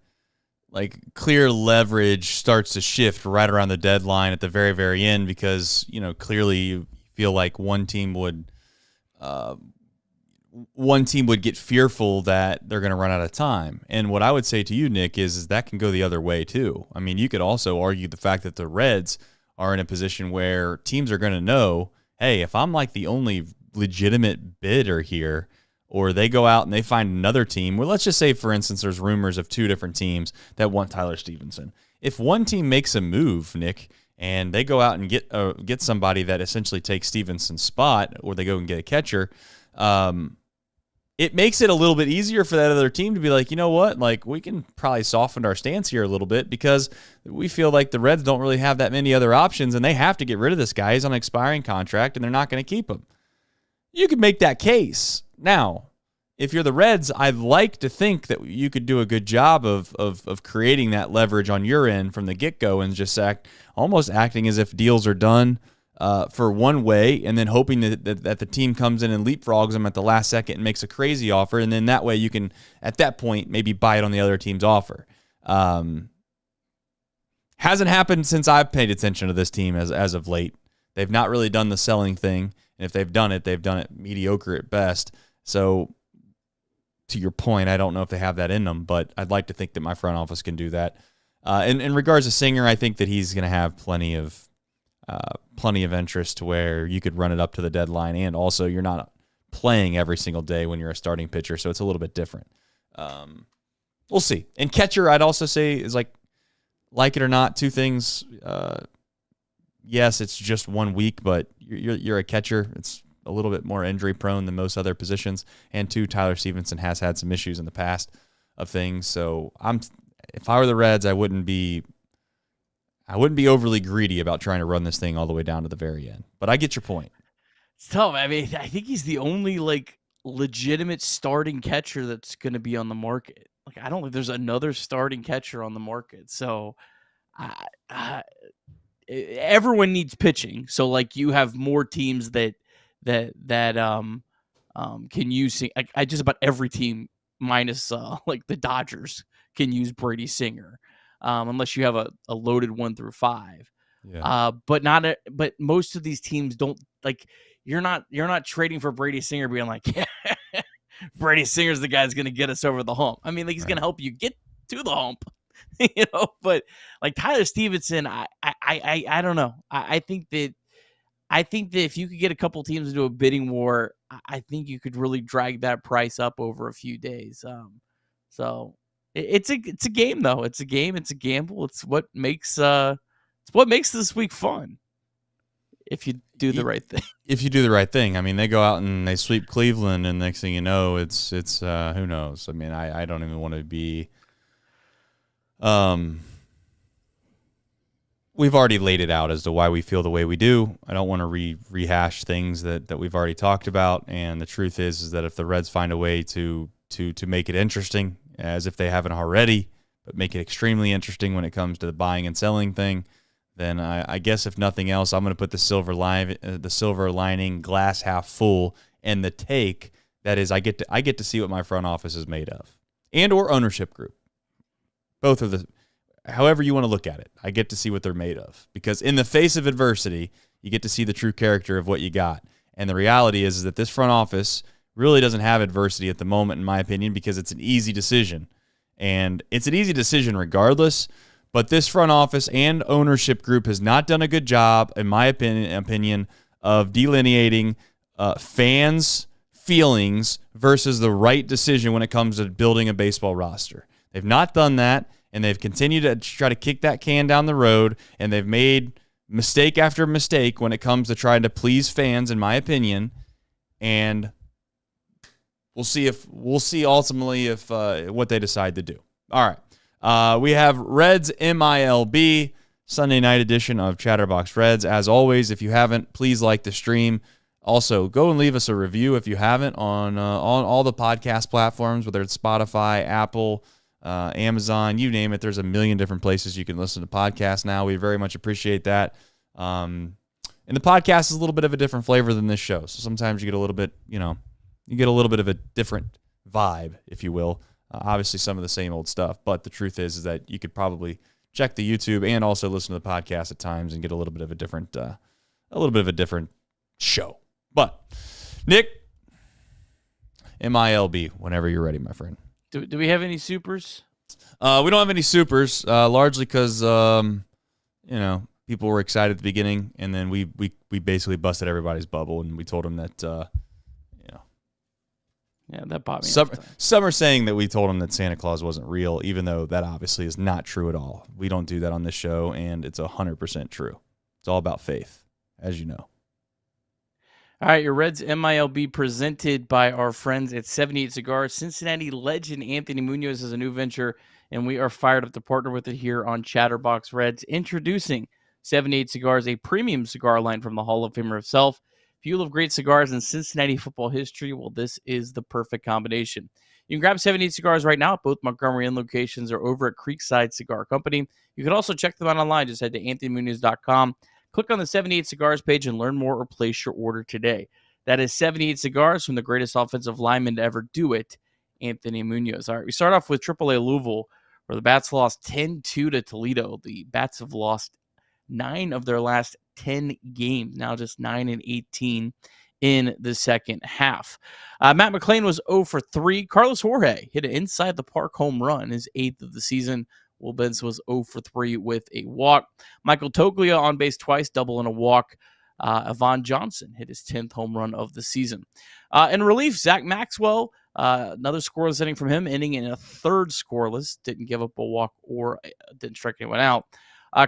leverage starts to shift right around the deadline at the very, very end, because, clearly you feel like one team would get fearful that they're going to run out of time. And what I would say to you, Nick, is that can go the other way too. I mean, you could also argue the fact that the Reds are in a position where teams are going to know, hey, if I'm like the only legitimate bidder here, or they go out and they find another team, well, let's just say, for instance, there's rumors of 2 different teams that want Tyler Stevenson. If one team makes a move, Nick, and they go out and get somebody that essentially takes Stevenson's spot, or they go and get a catcher, it makes it a little bit easier for that other team to be like, you know what, like, we can probably soften our stance here a little bit, because we feel like the Reds don't really have that many other options, and they have to get rid of this guy. He's on an expiring contract, and they're not going to keep him. You could make that case. Now, if you're the Reds, I'd like to think that you could do a good job of creating that leverage on your end from the get-go, and just almost acting as if deals are done for one way, and then hoping that the team comes in and leapfrogs them at the last second and makes a crazy offer, and then that way you can, at that point, maybe bite on the other team's offer. Hasn't happened since I've paid attention to this team as of late. They've not really done the selling thing, and if they've done it mediocre at best. So, to your point, I don't know if they have that in them, but I'd like to think that my front office can do that. In regards to Singer, I think that he's going to have plenty of interest to where you could run it up to the deadline, and also you're not playing every single day when you're a starting pitcher, so it's a little bit different. We'll see. And catcher, I'd also say, is like it or not, 2 things. Yes, it's just 1 week, but you're a catcher. It's a little bit more injury prone than most other positions. And 2, Tyler Stevenson has had some issues in the past of things. So if I were the Reds, I wouldn't be overly greedy about trying to run this thing all the way down to the very end. But I get your point. It's tough. I mean, I think he's the only legitimate starting catcher that's going to be on the market. I don't think there's another starting catcher on the market. So everyone needs pitching. So you have more teams that can use. I just about every team minus the Dodgers can use Brady Singer, unless you have a loaded 1 through 5. Yeah. But most of these teams don't You're not trading for Brady Singer being like, yeah, Brady Singer's the guy that's going to get us over the hump. I mean, he's going to help you get to the hump, But Tyler Stevenson, I don't know. I think that if you could get a couple teams into a bidding war, I think you could really drag that price up over a few days. So it's a game though. It's a game. It's a gamble. It's what makes this week fun. If you do the right thing. If you do the right thing. I mean, they go out and they sweep Cleveland, and next thing you know, it's who knows? I mean, I don't even want to be. We've already laid it out as to why we feel the way we do. I don't want to rehash things that we've already talked about. And the truth is that if the Reds find a way to make it interesting, as if they haven't already, but make it extremely interesting when it comes to the buying and selling thing, then I guess if nothing else, I'm going to put the silver lining, glass half full, and the take that is I get to see what my front office is made of, and or ownership group. Both of however you want to look at it, I get to see what they're made of, because in the face of adversity, you get to see the true character of what you got. And the reality is that this front office really doesn't have adversity at the moment, in my opinion, because it's an easy decision, and it's an easy decision regardless. But this front office and ownership group has not done a good job, in my opinion, of delineating fans' feelings versus the right decision when it comes to building a baseball roster. They've not done that, and they've continued to try to kick that can down the road, and they've made mistake after mistake when it comes to trying to please fans, in my opinion. And we'll see ultimately what they decide to do. All right. We have Reds MILB Sunday night edition of Chatterbox Reds. As always, if you haven't, please like the stream. Also, go and leave us a review if you haven't on all the podcast platforms, whether it's Spotify, Apple, Amazon, you name it. There's a million different places you can listen to podcasts now. We very much appreciate that. And the podcast is a little bit of a different flavor than this show. So sometimes you get a little bit, you get a little bit of a different vibe, if you will. Obviously, some of the same old stuff. But the truth is that you could probably check the YouTube and also listen to the podcast at times and get a little bit of a different show. But Nick, MILB, whenever you're ready, my friend. Do we have any supers? We don't have any supers, largely because people were excited at the beginning, and then we basically busted everybody's bubble, and we told them that yeah, that bought me. Some are saying that we told them that Santa Claus wasn't real, even though that obviously is not true at all. We don't do that on this show, and it's 100% true. It's all about faith, as you know. All right, your Reds MILB presented by our friends at 78 Cigars. Cincinnati legend Anthony Munoz has a new venture, and we are fired up to partner with it here on Chatterbox Reds. Introducing 78 Cigars, a premium cigar line from the Hall of Famer himself. If you love great cigars in Cincinnati football history, well, this is the perfect combination. You can grab 78 Cigars right now at both Montgomery and locations or over at Creekside Cigar Company. You can also check them out online. Just head to anthonymunoz.com. Click on the 78 Cigars page and learn more or place your order today. That is 78 Cigars from the greatest offensive lineman to ever do it, Anthony Munoz. All right, we start off with AAA Louisville, where the Bats lost 10-2 to Toledo. The Bats have lost 9 of their last 10 games, now just 9-18 in the second half. Matt McClain was 0 for 3. Carlos Jorge hit an inside the park home run, his 8th of the season. Will Benson was 0 for 3 with a walk. Michael Toglia on base twice, double and a walk. Yvonne Johnson hit his 10th home run of the season. In relief, Zach Maxwell, another scoreless inning from him, ending in a third scoreless. Didn't give up a walk or didn't strike anyone out.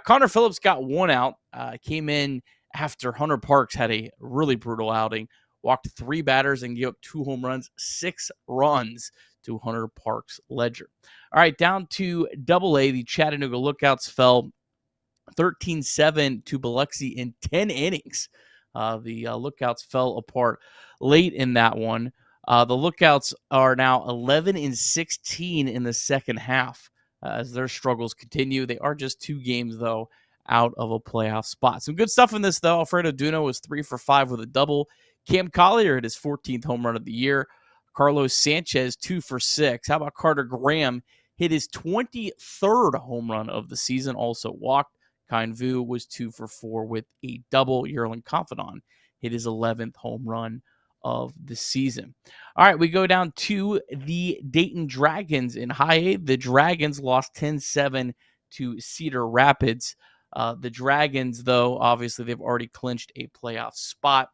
Connor Phillips got 1 out. Came in after Hunter Parks had a really brutal outing. Walked 3 batters and gave up 2 home runs, 6 runs to Hunter Parks' ledger. All right, down to AA, the Chattanooga Lookouts fell 13-7 to Biloxi in 10 innings. The Lookouts fell apart late in that one. The Lookouts are now 11-16 in the second half as their struggles continue. They are just 2 games, though, out of a playoff spot. Some good stuff in this, though. Alfredo Duno was 3 for 5 with a double. Cam Collier hit his 14th home run of the year. Carlos Sanchez, 2 for 6. How about Carter Graham? Hit his 23rd home run of the season, also walked. Kind Vu was 2 for 4 with a double. Yerlin Confidant hit his 11th home run of the season. All right, we go down to the Dayton Dragons in High A. The Dragons lost 10-7 to Cedar Rapids. The Dragons, though, obviously they've already clinched a playoff spot.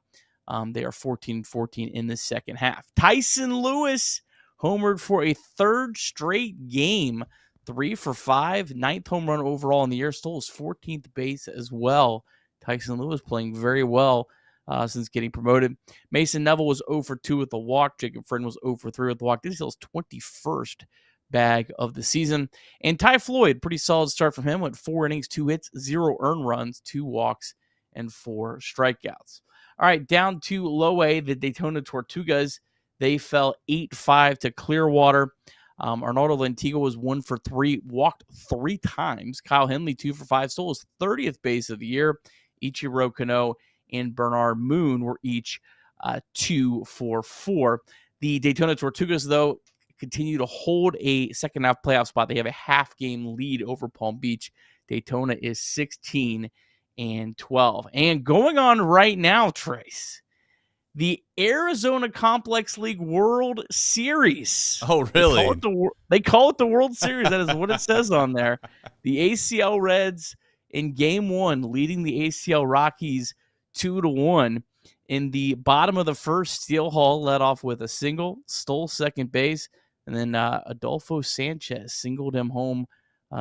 They are 14-14 in the second half. Tyson Lewis homered for a 3rd straight game, 3 for 5, 9th home run overall in the year, stole his 14th base as well. Tyson Lewis playing very well since getting promoted. Mason Neville was 0 for 2 with the walk. Jacob Friend was 0 for 3 with the walk. This is his 21st bag of the season. And Ty Floyd, pretty solid start from him. Went 4 innings, 2 hits, 0 earned runs, 2 walks, and 4 strikeouts. All right, down to Low A, the Daytona Tortugas. They fell 8-5 to Clearwater. Arnaldo Lantigo was 1 for 3, walked 3 times. Kyle Henley, 2 for 5, stole his 30th base of the year. Ichiro Kano and Bernard Moon were each 2 for 4. The Daytona Tortugas, though, continue to hold a second half playoff spot. They have a half game lead over Palm Beach. Daytona is 16-12. And going on right now, Trace, the Arizona Complex League World Series. Oh, really? They call it the World Series. That is what it says on there. The ACL Reds in Game 1 leading the ACL Rockies 2-1. In the bottom of the first, Steele Hall led off with a single, stole second base, and then Adolfo Sanchez singled him home.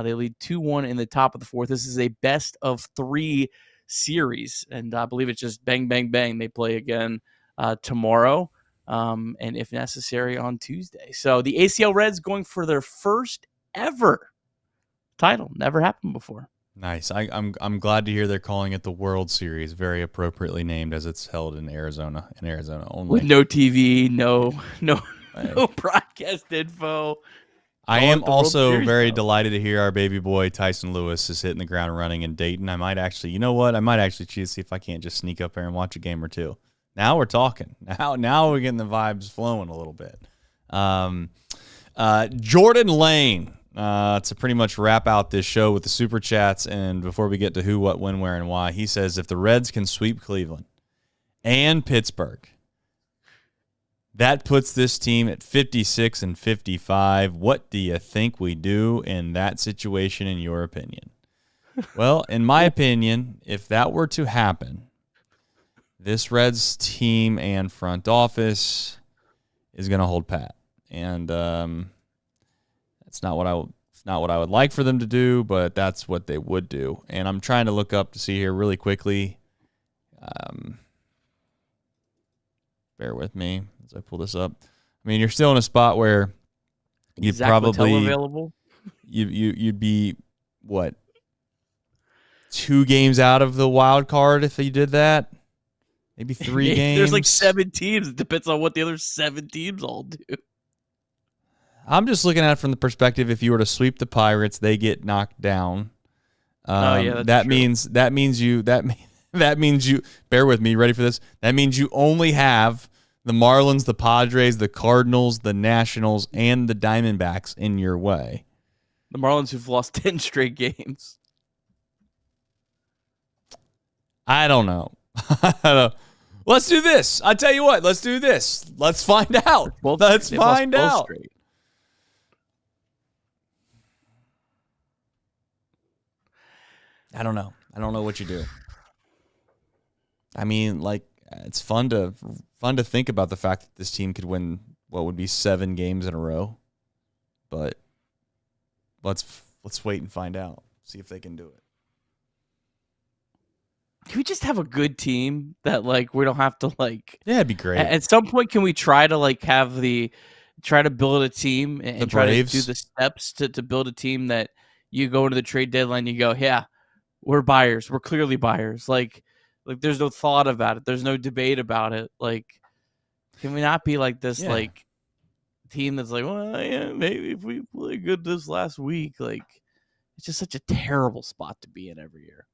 They lead 2-1 in the top of the fourth. This is a best of 3 series, and I believe it's just bang, bang, bang. They play again tomorrow, and if necessary on Tuesday. So the ACL Reds going for their first ever title. Never happened before. Nice. I'm glad to hear they're calling it the World Series, very appropriately named as it's held in Arizona only. With no TV, no broadcast info. I am also very delighted to hear our baby boy Tyson Lewis is hitting the ground running in Dayton. I might actually, you know what? I might actually choose to see if I can't just sneak up there and watch a game or two. Now we're talking. Now we're getting the vibes flowing a little bit. Jordan Lane. To pretty much wrap out this show with the Super Chats, and before we get to who, what, when, where, and why, he says, if the Reds can sweep Cleveland and Pittsburgh, that puts this team at 56 and 55. What do you think we do in that situation, in your opinion? Well, in my opinion, if that were to happen, this Reds team and front office is going to hold pat. And it's not what I would like for them to do, but that's what they would do. And I'm trying to look up to see here really quickly. Bear with me as I pull this up. I mean, you're still in a spot where you'd probably available. You'd be what, 2 games out of the wild card if you did that? Maybe 3 games. There's like 7 teams. It depends on what the other 7 teams all do. I'm just looking at it from the perspective, if you were to sweep the Pirates, they get knocked down. That means you bear with me, ready for this? That means you only have the Marlins, the Padres, the Cardinals, the Nationals, and the Diamondbacks in your way. The Marlins, who've lost 10 straight games. I don't know. Let's do this. I tell you what, let's do this. Let's find out. Let's find out. Straight. I don't know. I don't know what you do. I mean, like, it's fun to think about the fact that this team could win what would be 7 games in a row. But let's wait and find out. See if they can do it. Can we just have a good team that, like, we don't have to, like... Yeah, it'd be great. At some point, can we try to, like, try to build a team and try to do the steps to build a team that you go into the trade deadline, you go, yeah, we're buyers. We're clearly buyers. Like there's no thought about it. There's no debate about it. Like, can we not be like this, like, team that's like, well, yeah, maybe if we play good this last week, like, it's just such a terrible spot to be in every year.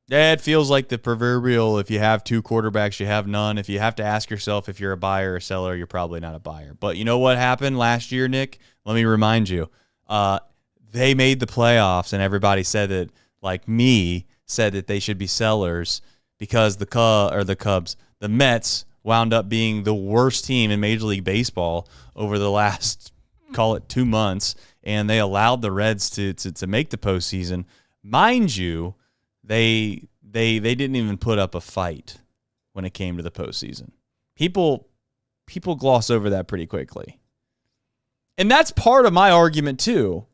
Yeah, it feels like the proverbial, if you have 2 quarterbacks, you have none. If you have to ask yourself if you're a buyer or a seller, you're probably not a buyer. But you know what happened last year, Nick? Let me remind you. They made the playoffs, and everybody said that, like me, said that they should be sellers because the Mets wound up being the worst team in Major League Baseball over the last, call it 2 months, and they allowed the Reds to make the postseason. Mind you, they didn't even put up a fight when it came to the postseason. People gloss over that pretty quickly. And that's part of my argument too.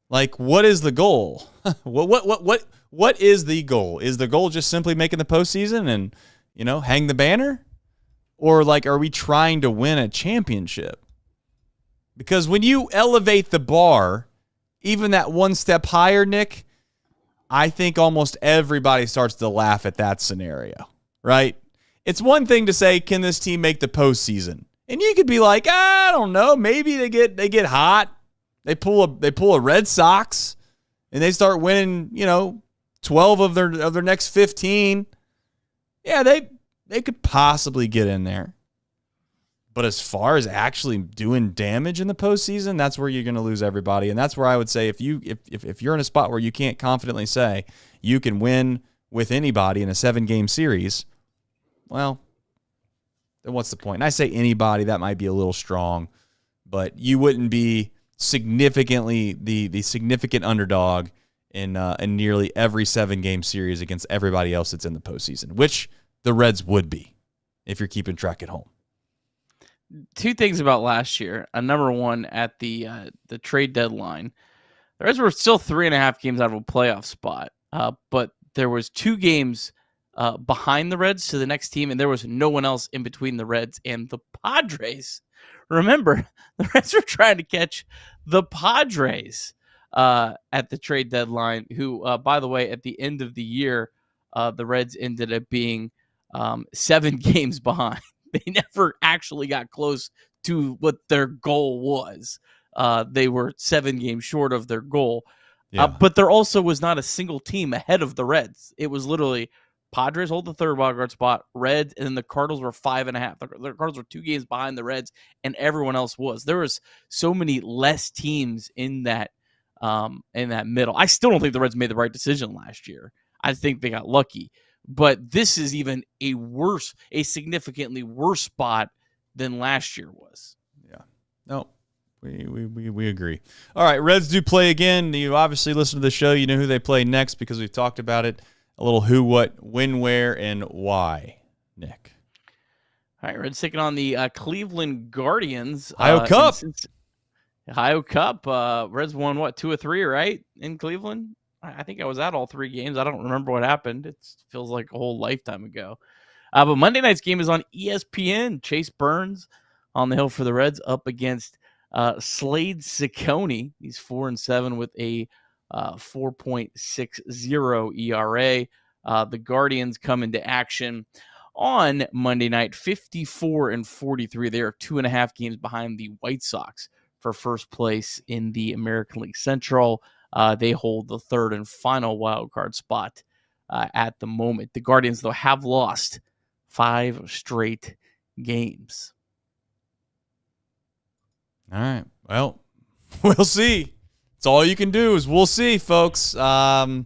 Like, what is the goal? What is the goal? Is the goal just simply making the postseason and, hang the banner? Or, like, are we trying to win a championship? Because when you elevate the bar, even that one step higher, Nick, I think almost everybody starts to laugh at that scenario, right? It's one thing to say, can this team make the postseason? And you could be like, I don't know, maybe they get hot. They pull a Red Sox and they start winning, 12 of their next 15. Yeah, they could possibly get in there. But as far as actually doing damage in the postseason, that's where you're going to lose everybody. And that's where I would say if you're in a spot where you can't confidently say you can win with anybody in a 7-game series, well, then what's the point? And I say anybody, that might be a little strong, but you wouldn't be significantly the significant underdog in nearly every 7-game series against everybody else that's in the postseason, which the Reds would be if you're keeping track at home. 2 things about last year. Number one, at the trade deadline, the Reds were still 3.5 games out of a playoff spot, but there was 2 games behind the Reds to the next team, and there was no one else in between the Reds and the Padres. Remember, the Reds were trying to catch the Padres. at the trade deadline, who, by the way, at the end of the year, the Reds ended up being 7 games behind. They never actually got close to what their goal was. They were 7 games short of their goal. Yeah. But there also was not a single team ahead of the Reds. It was literally Padres hold the third wild card spot, Reds, and then the Cardinals were 5.5. The Cardinals were 2 games behind the Reds, and everyone else was. There was so many less teams in that middle. I still don't think the Reds made the right decision last year. I think they got lucky. But this is even a significantly worse spot than last year was. Yeah. No, we agree. All right, Reds do play again. You obviously listen to the show. You know who they play next because we've talked about it. A little who, what, when, where, and why. Nick. All right, Reds taking on the Cleveland Guardians. Ohio Cup. Ohio Cup. Reds won, 2 or 3, right, in Cleveland? I think I was at all 3 games. I don't remember what happened. It feels like a whole lifetime ago. But Monday night's game is on ESPN. Chase Burns on the hill for the Reds up against Slade Ciccone. He's 4-7 with a 4.60 ERA. The Guardians come into action on Monday night, 54-43. They are 2.5 games behind the White Sox for first place in the American League Central. They hold the third and final wild card spot at the moment. The Guardians, though, have lost 5 straight games. All right. Well, we'll see. It's all you can do is we'll see, folks. We'll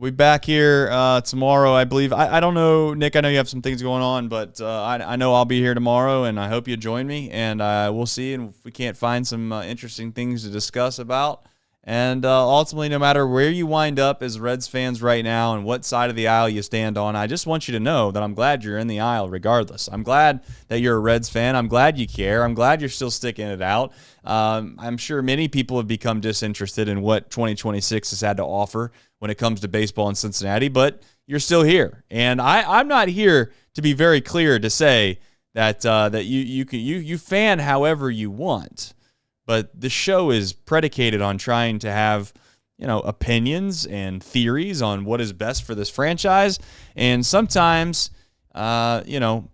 be back here tomorrow, I believe. I don't know, Nick. I know you have some things going on, but I know I'll be here tomorrow, and I hope you join me. And we'll see. And if we can't find some interesting things to discuss about. And ultimately, no matter where you wind up as Reds fans right now and what side of the aisle you stand on, I just want you to know that I'm glad you're in the aisle regardless. I'm glad that you're a Reds fan. I'm glad you care. I'm glad you're still sticking it out. I'm sure many people have become disinterested in what 2026 has had to offer when it comes to baseball in Cincinnati, but you're still here. And I'm not here, to be very clear, to say that you fan however you want. But the show is predicated on trying to have, opinions and theories on what is best for this franchise. And sometimes, sometimes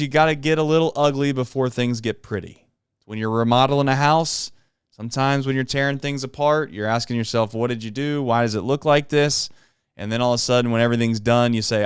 you got to get a little ugly before things get pretty. When you're remodeling a house, sometimes when you're tearing things apart, you're asking yourself, what did you do? Why does it look like this? And then all of a sudden, when everything's done, you say,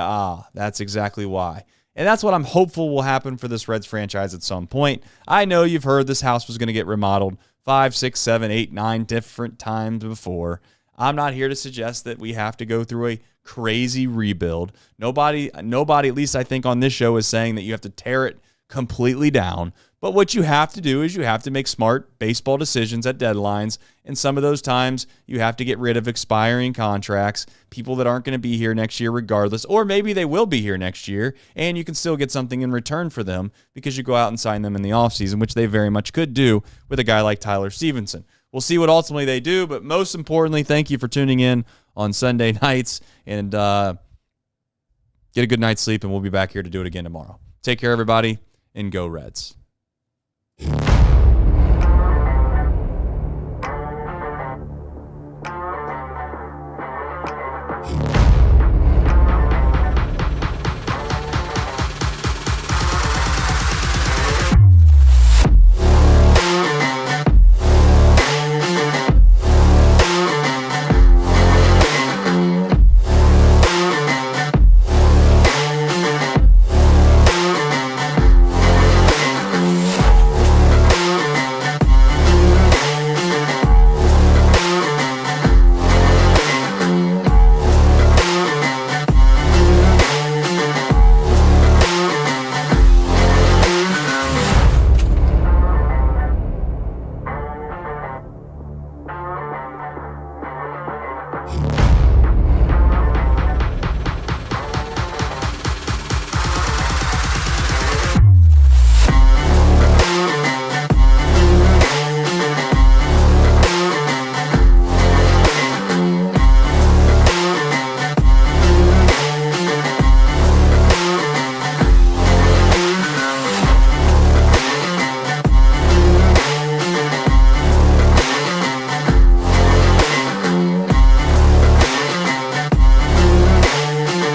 that's exactly why. And that's what I'm hopeful will happen for this Reds franchise at some point. I know you've heard this house was going to get remodeled 5, 6, 7, 8, 9 different times before. I'm not here to suggest that we have to go through a crazy rebuild. Nobody, at least I think on this show, is saying that you have to tear it completely down. But what you have to do is you have to make smart baseball decisions at deadlines. And some of those times you have to get rid of expiring contracts, people that aren't going to be here next year regardless, or maybe they will be here next year and you can still get something in return for them because you go out and sign them in the offseason, which they very much could do with a guy like Tyler Stevenson. We'll see what ultimately they do, but most importantly, thank you for tuning in on Sunday nights and get a good night's sleep, and we'll be back here to do it again tomorrow. Take care, everybody, and go Reds.